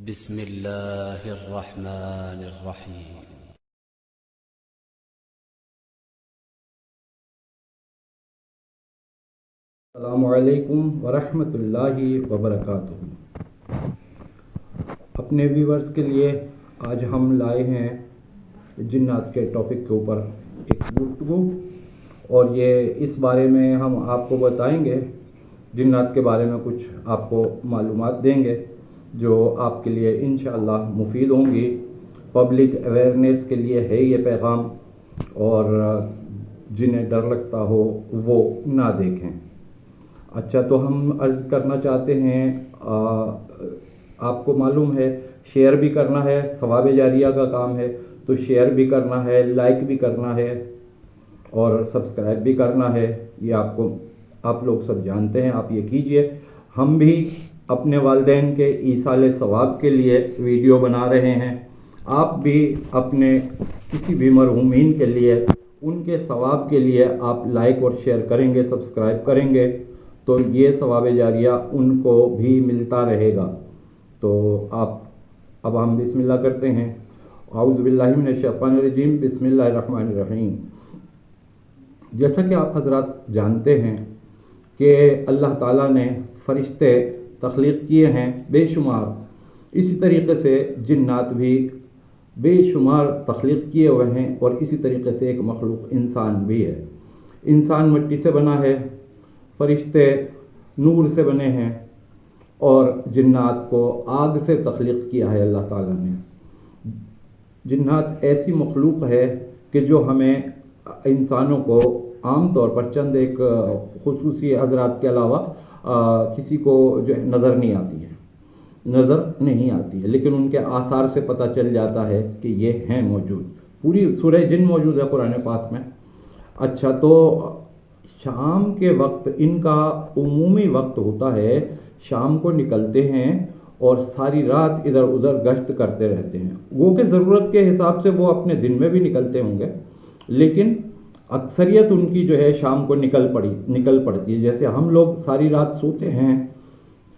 بسم اللہ الرحمن الرحیم۔ السلام علیکم ورحمۃ اللہ وبرکاتہ۔ اپنے ویورز کے لیے آج ہم لائے ہیں جنات کے ٹاپک کے اوپر ایک گفتگو، اور یہ اس بارے میں ہم آپ کو بتائیں گے، جنات کے بارے میں کچھ آپ کو معلومات دیں گے جو آپ کے لیے انشاءاللہ مفید ہوں گی۔ پبلک اویئرنیس کے لیے ہے یہ پیغام، اور جنہیں ڈر لگتا ہو وہ نہ دیکھیں۔ اچھا، تو ہم عرض کرنا چاہتے ہیں، آپ کو معلوم ہے شیئر بھی کرنا ہے، ثواب جاریہ کا کام ہے، تو شیئر بھی کرنا ہے، لائک بھی کرنا ہے اور سبسکرائب بھی کرنا ہے۔ یہ آپ لوگ سب جانتے ہیں، آپ یہ کیجئے۔ ہم بھی اپنے والدین کے ایصال ثواب کے لیے ویڈیو بنا رہے ہیں، آپ بھی اپنے کسی بھی مرحومین کے لیے ان کے ثواب کے لیے آپ لائک اور شیئر کریں گے، سبسکرائب کریں گے، تو یہ ثواب جاریہ ان کو بھی ملتا رہے گا۔ تو اب ہم بسم اللہ کرتے ہیں۔ اعوذ باللہ من الشیطان الرجیم، بسم اللہ الرحمن الرحیم۔ جیسا کہ آپ حضرات جانتے ہیں کہ اللہ تعالیٰ نے فرشتے تخلیق کیے ہیں بے شمار، اسی طریقے سے جنات بھی بے شمار تخلیق کیے ہوئے ہیں، اور اسی طریقے سے ایک مخلوق انسان بھی ہے۔ انسان مٹی سے بنا ہے، فرشتے نور سے بنے ہیں، اور جنات کو آگ سے تخلیق کیا ہے اللہ تعالیٰ نے۔ جنات ایسی مخلوق ہے کہ جو ہمیں انسانوں کو عام طور پر چند ایک خصوصی حضرات کے علاوہ کسی کو جو ہے نظر نہیں آتی ہے، لیکن ان کے آثار سے پتہ چل جاتا ہے کہ یہ ہیں موجود۔ پوری سورہ جن موجود ہے قرآن پاک میں۔ اچھا، تو شام کے وقت ان کا عمومی وقت ہوتا ہے، شام کو نکلتے ہیں اور ساری رات ادھر ادھر گشت کرتے رہتے ہیں۔ وہ کہ ضرورت کے حساب سے وہ اپنے دن میں بھی نکلتے ہوں گے، لیکن اکثریت ان کی جو ہے شام کو نکل پڑتی ہے۔ جیسے ہم لوگ ساری رات سوتے ہیں،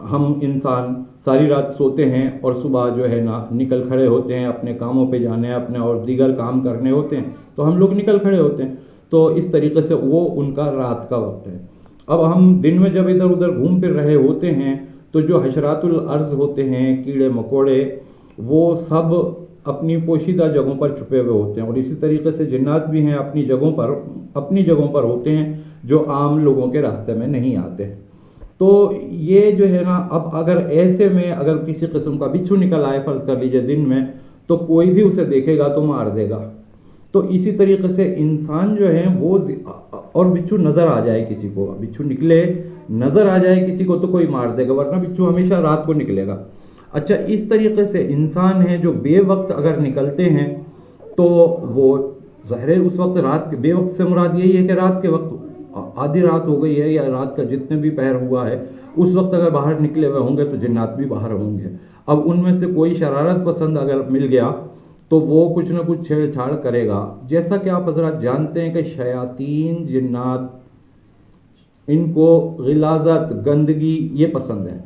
ہم انسان ساری رات سوتے ہیں اور صبح جو ہے نا نکل کھڑے ہوتے ہیں، اپنے کاموں پہ جانے ہیں، اپنے اور دیگر کام کرنے ہوتے ہیں، تو ہم لوگ نکل کھڑے ہوتے ہیں۔ تو اس طریقے سے وہ ان کا رات کا وقت ہے۔ اب ہم دن میں جب ادھر ادھر گھوم پھر رہے ہوتے ہیں تو جو حشرات الارض ہوتے ہیں، کیڑے مکوڑے، وہ سب اپنی پوشیدہ جگہوں پر چھپے ہوئے ہوتے ہیں، اور اسی طریقے سے جنات بھی ہیں اپنی جگہوں پر ہوتے ہیں جو عام لوگوں کے راستے میں نہیں آتے۔ تو یہ جو ہے نا، اب اگر ایسے میں اگر کسی قسم کا بچھو نکل آئے فرض کر لیجئے دن میں، تو کوئی بھی اسے دیکھے گا تو مار دے گا۔ تو اسی طریقے سے انسان جو ہے وہ، اور بچھو نظر آ جائے کسی کو، بچھو نکلے نظر آ جائے کسی کو تو کوئی مار دے گا، ورنہ بچھو ہمیشہ رات کو نکلے گا۔ اچھا، اس طریقے سے انسان ہیں جو بے وقت اگر نکلتے ہیں تو وہ ظاہر ہے اس وقت رات کے بے وقت سے مراد یہی ہے کہ رات کے وقت آدھی رات ہو گئی ہے یا رات کا جتنے بھی پہر ہوا ہے، اس وقت اگر باہر نکلے ہوئے ہوں گے تو جنات بھی باہر ہوں گے۔ اب ان میں سے کوئی شرارت پسند اگر مل گیا تو وہ کچھ نہ کچھ چھیڑ چھاڑ کرے گا۔ جیسا کہ آپ حضرات جانتے ہیں کہ شیاطین جنات، ان کو غلاظت، گندگی یہ پسند ہے،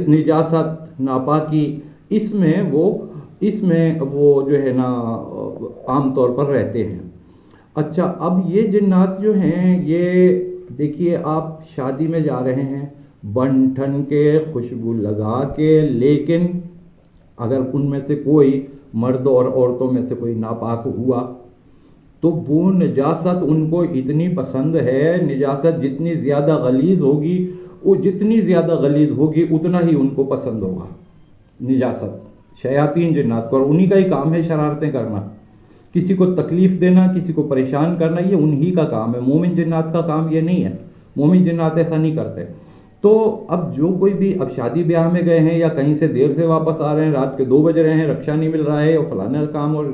نجاست، ناپاکی، اس میں وہ جو ہے نا عام طور پر رہتے ہیں۔ اچھا، اب یہ جنات جو ہیں، یہ دیکھیے آپ شادی میں جا رہے ہیں بن ٹھن کے، خوشبو لگا کے، لیکن اگر ان میں سے کوئی مرد اور عورتوں میں سے کوئی ناپاک ہوا تو وہ نجاست ان کو اتنی پسند ہے، نجاست جتنی زیادہ غلیظ ہوگی، وہ جتنی زیادہ غلیظ ہوگی اتنا ہی ان کو پسند ہوگا نجاست، شیاطین جنات کو، اور انہی کا ہی کام ہے شرارتیں کرنا، کسی کو تکلیف دینا، کسی کو پریشان کرنا، یہ انہی کا کام ہے۔ مومن جنات کا کام یہ نہیں ہے، مومن جنات ایسا نہیں کرتے۔ تو اب جو کوئی بھی اب شادی بیاہ میں گئے ہیں یا کہیں سے دیر سے واپس آ رہے ہیں، رات کے 2 بج رہے ہیں، رکشا نہیں مل رہا ہے اور فلانا کام، اور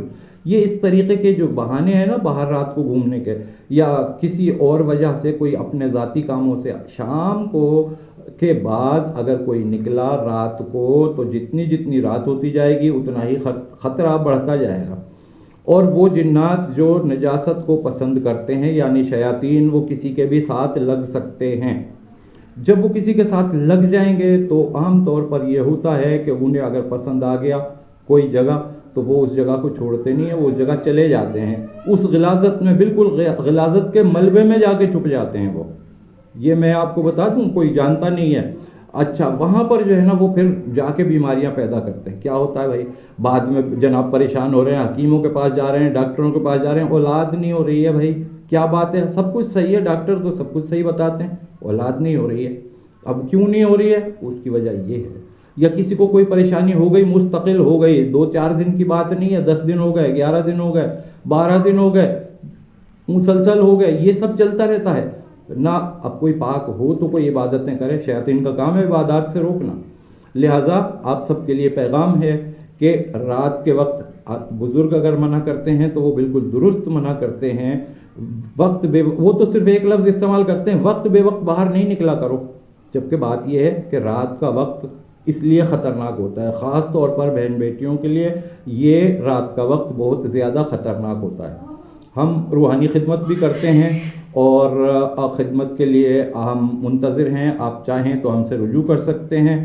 یہ اس طریقے کے جو بہانے ہیں نا باہر رات کو گھومنے کے، یا کسی اور وجہ سے کوئی اپنے ذاتی کاموں سے، شام کو کے بعد اگر کوئی نکلا رات کو تو جتنی رات ہوتی جائے گی اتنا ہی خطرہ بڑھتا جائے گا۔ اور وہ جنات جو نجاست کو پسند کرتے ہیں، یعنی شیاطین، وہ کسی کے بھی ساتھ لگ سکتے ہیں، جب وہ کسی کے ساتھ لگ جائیں گے تو عام طور پر یہ ہوتا ہے کہ انہیں اگر پسند آ گیا کوئی جگہ تو وہ اس جگہ کو چھوڑتے نہیں ہیں، وہ اس جگہ چلے جاتے ہیں، اس غلاظت میں بالکل غلاظت کے ملبے میں جا کے چھپ جاتے ہیں وہ. یہ میں آپ کو بتا دوں، کوئی جانتا نہیں ہے. اچھا وہاں پر جو ہے نا وہ پھر جا کے بیماریاں پیدا کرتے ہیں. کیا ہوتا ہے بھائی، بعد میں جناب پریشان ہو رہے ہیں، حکیموں کے پاس جا رہے ہیں، ڈاکٹروں کے پاس جا رہے ہیں، اولاد نہیں ہو رہی ہے. بھائی کیا بات ہے، سب کچھ صحیح ہے، ڈاکٹر تو سب کچھ صحیح بتاتے ہیں، اولاد نہیں ہو رہی ہے. اب کیوں نہیں ہو رہی ہے؟ اس کی وجہ یہ ہے، یا کسی کو کوئی پریشانی ہو گئی، مستقل ہو گئی، 2-4 دن کی بات نہیں ہے، 10 دن ہو گئے، 11 دن ہو گئے، 12 دن ہو گئے، مسلسل ہو گئے، یہ سب چلتا رہتا ہے نہ. اب کوئی پاک ہو تو کوئی عبادتیں کرے، شیاطین کا کام ہے عبادات سے روکنا. لہٰذا آپ سب کے لیے پیغام ہے کہ رات کے وقت بزرگ اگر منع کرتے ہیں تو وہ بالکل درست منع کرتے ہیں. وقت وہ تو صرف ایک لفظ استعمال کرتے ہیں، وقت بے وقت باہر نہیں نکلا کرو. جبکہ بات یہ ہے کہ رات کا وقت اس لیے خطرناک ہوتا ہے، خاص طور پر بہن بیٹیوں کے لیے یہ رات کا وقت بہت زیادہ خطرناک ہوتا ہے. ہم روحانی خدمت بھی کرتے ہیں اور خدمت کے لیے ہم منتظر ہیں، آپ چاہیں تو ہم سے رجوع کر سکتے ہیں،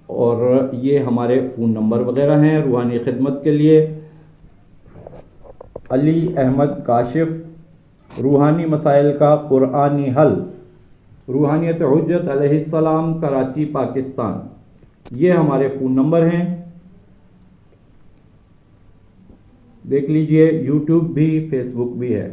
اور یہ ہمارے فون نمبر وغیرہ ہیں روحانی خدمت کے لیے. علی احمد کاشف، روحانی مسائل کا قرآنی حل، روحانیت حجت علیہ السلام، کراچی پاکستان. یہ ہمارے فون نمبر ہیں. دیکھ لیجئے، یوٹیوب بھی، فیس بک بھی ہے.